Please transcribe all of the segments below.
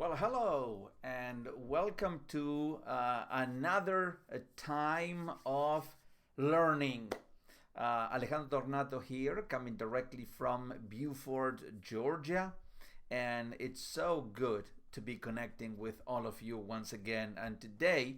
Well, hello and welcome to another time of learning. Alejandro Tornato here, coming directly from Beaufort, Georgia, and it's so good to be connecting with all of you once again. And today,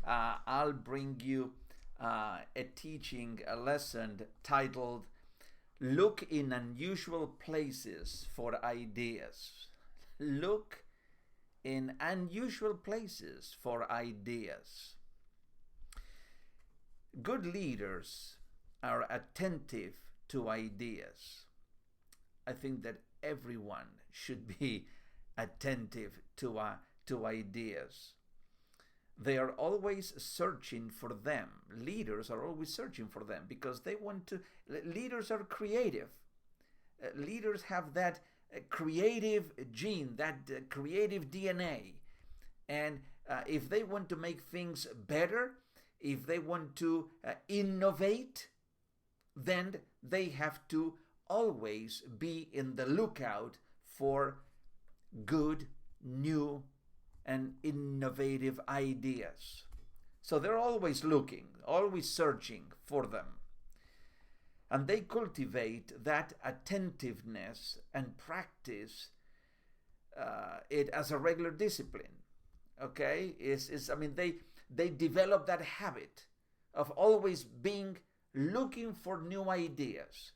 I'll bring you a teaching, a lesson titled "Look in Unusual Places for Ideas." Look in unusual places for ideas. Good leaders are attentive to ideas. I think that everyone should be attentive to ideas. They are always searching for them. Leaders are always searching for them because they want to. Leaders are creative. Leaders have that creative gene, that creative DNA. And if they want to make things better, if they want to innovate, then they have to always be in the lookout for good, new, and innovative ideas. So they're always looking, always searching for them. And they cultivate that attentiveness and practice it as a regular discipline. Okay, they develop that habit of always being looking for new ideas,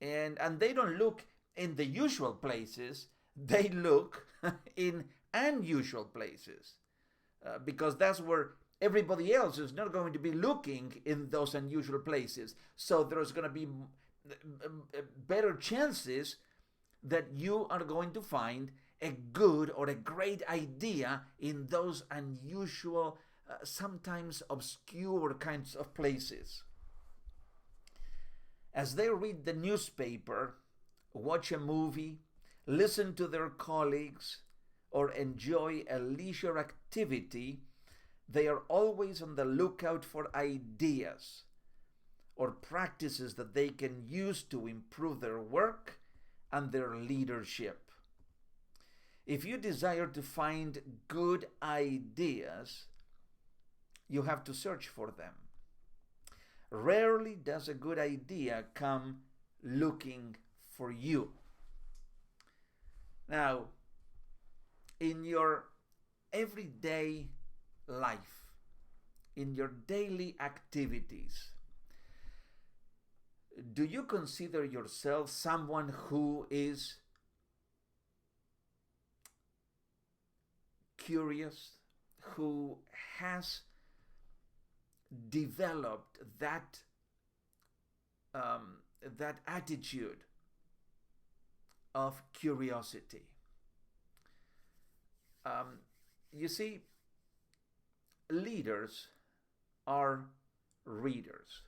and they don't look in the usual places. They look in unusual places because that's where everybody else is not going to be looking in those unusual places. So there's going to be better chances that you are going to find a good or a great idea in those unusual, sometimes obscure kinds of places. As they read the newspaper, watch a movie, listen to their colleagues, or enjoy a leisure activity, they are always on the lookout for ideas or practices that they can use to improve their work and their leadership. If you desire to find good ideas, you have to search for them. Rarely does a good idea come looking for you. Now, in your everyday life, in your daily activities, do you consider yourself someone who is curious, who has developed that attitude of curiosity? You see, leaders are readers.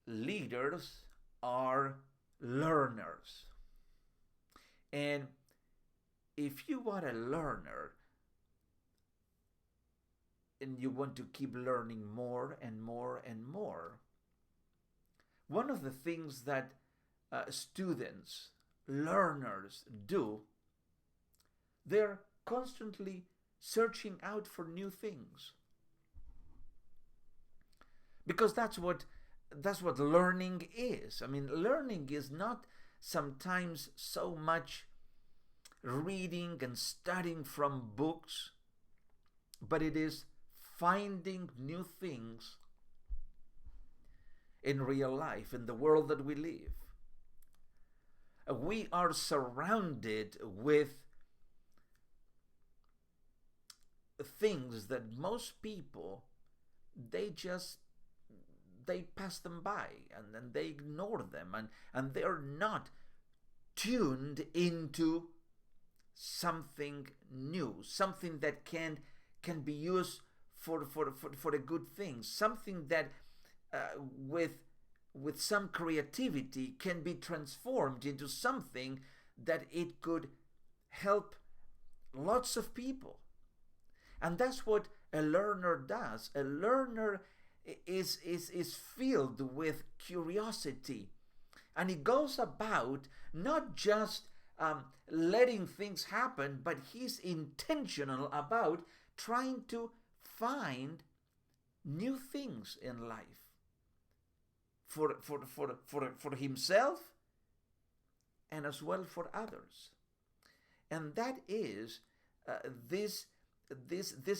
Leaders are learners. And if you are a learner and you want to keep learning more and more and more, one of the things that students, learners do, they're constantly searching out for new things, because that's what learning is. I mean, learning is not sometimes so much reading and studying from books, but it is finding new things in real life, in the world that we live. We are surrounded with things that most people, they pass them by and then they ignore them, and they're not tuned into something new, something that can be used for a good thing, something that with some creativity can be transformed into something that it could help lots of people. And that's what a learner does. A learner is filled with curiosity, and it goes about not just letting things happen, but he's intentional about trying to find new things in life for himself and as well for others. And that is this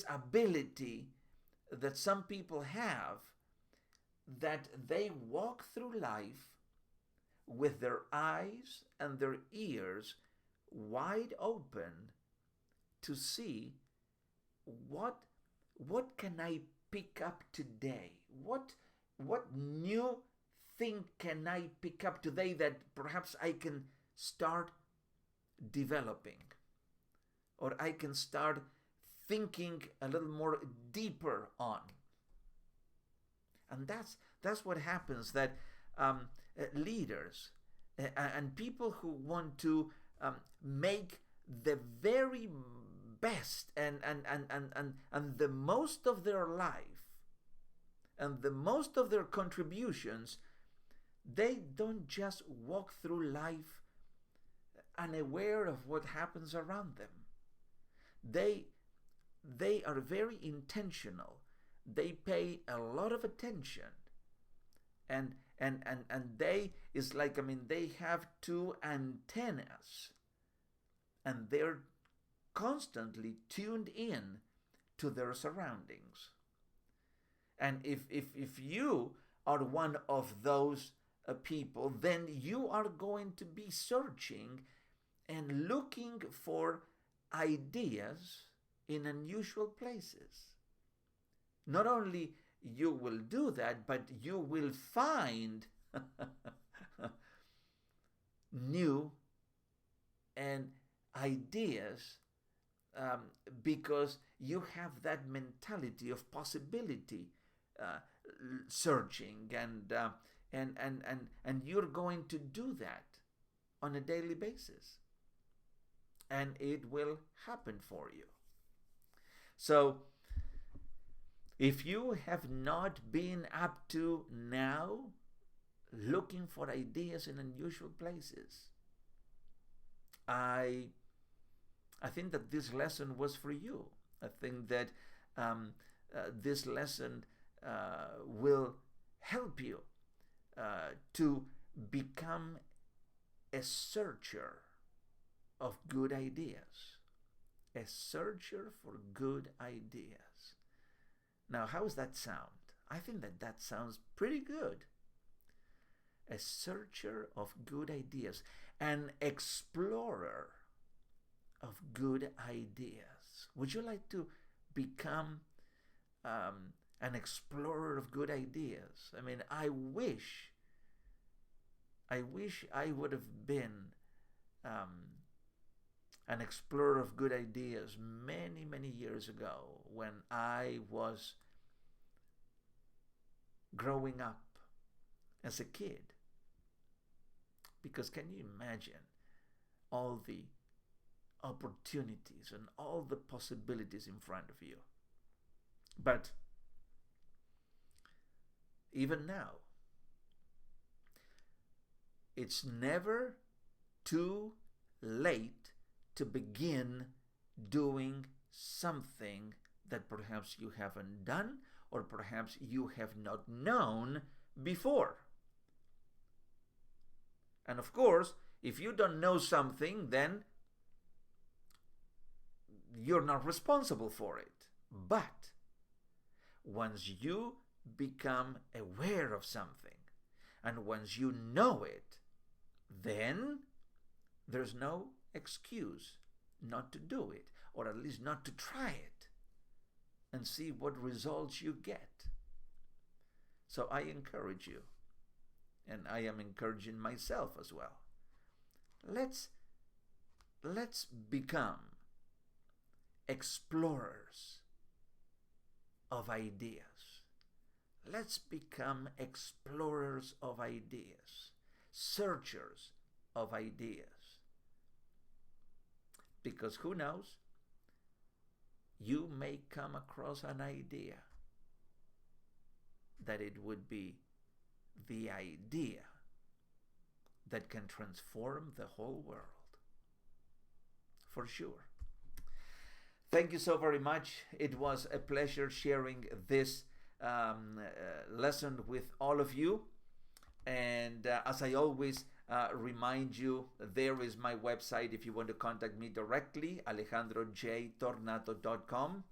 ability that some people have, that they walk through life with their eyes and their ears wide open to see what can I pick up today? What new thing can I pick up today that perhaps I can start developing, or I can start thinking a little more deeper on? And that's what happens, that leaders and people who want to make the very best and the most of their life and the most of their contributions, they don't just walk through life unaware of what happens around them. They are very intentional. They pay a lot of attention, and they, it's like, I mean, they have two antennas, and they're constantly tuned in to their surroundings. And if you are one of those people, then you are going to be searching and looking for ideas in unusual places. Not only you will do that, but you will find new and ideas, because you have that mentality of possibility searching, and you're going to do that on a daily basis, and it will happen for you. So if you have not been up to now looking for ideas in unusual places, I think that this lesson was for you. I think that this lesson will help you to become a searcher of good ideas. A searcher for good ideas. Now, how does that sound? I think that sounds pretty good. A searcher of good ideas. An explorer of good ideas. Would you like to become an explorer of good ideas? I mean, I wish I would have been an explorer of good ideas many years ago, when I was growing up as a kid. Because can you imagine all the opportunities and all the possibilities in front of you? But even now, it's never too late to begin doing something that perhaps you haven't done, or perhaps you have not known before. And of course, if you don't know something, then you're not responsible for it. But once you become aware of something, and once you know it, then there's no excuse not to do it, or at least not to try it, and see what results you get. So I encourage you, and I am encouraging myself as well. Let's become explorers of ideas. Let's become explorers of ideas, searchers of ideas. Because who knows, you may come across an idea that it would be the idea that can transform the whole world. for sure. Thank you so very much. It was a pleasure sharing this lesson with all of you. And as I always remind you, there is my website if you want to contact me directly, alejandrojtornato.com.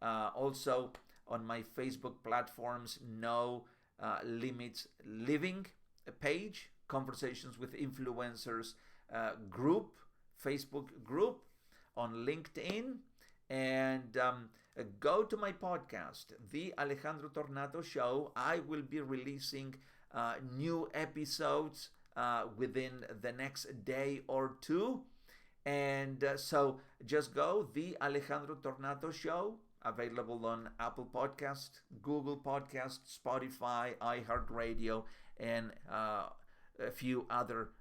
Also on my Facebook platforms, No Limits Living page, Conversations with Influencers group, Facebook group, on LinkedIn, and go to my podcast, The Alejandro Tornato Show. I will be releasing new episodes within the next day or two. And so just go, The Alejandro Tornato Show, available on Apple Podcast, Google Podcast, Spotify, iHeartRadio, and a few other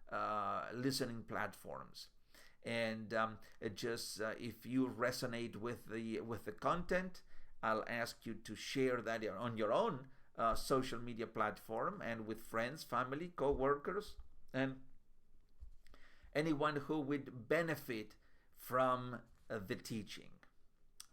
listening platforms. And if you resonate with the content, I'll ask you to share that on your own social media platform and with friends, family, co-workers, and anyone who would benefit from the teaching.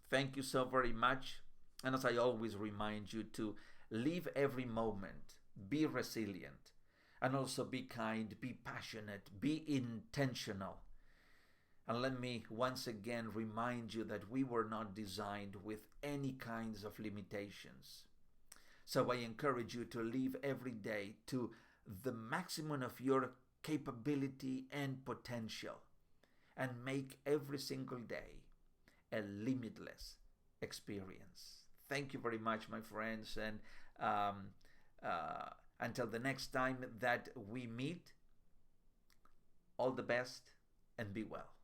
Thank you so very much. And as I always remind you, to live every moment, be resilient, and also be kind, be passionate, be intentional. And let me once again remind you that we were not designed with any kinds of limitations. So I encourage you to live every day to the maximum of your capability and potential, and make every single day a limitless experience. Thank you very much, my friends, and until the next time that we meet, all the best and be well.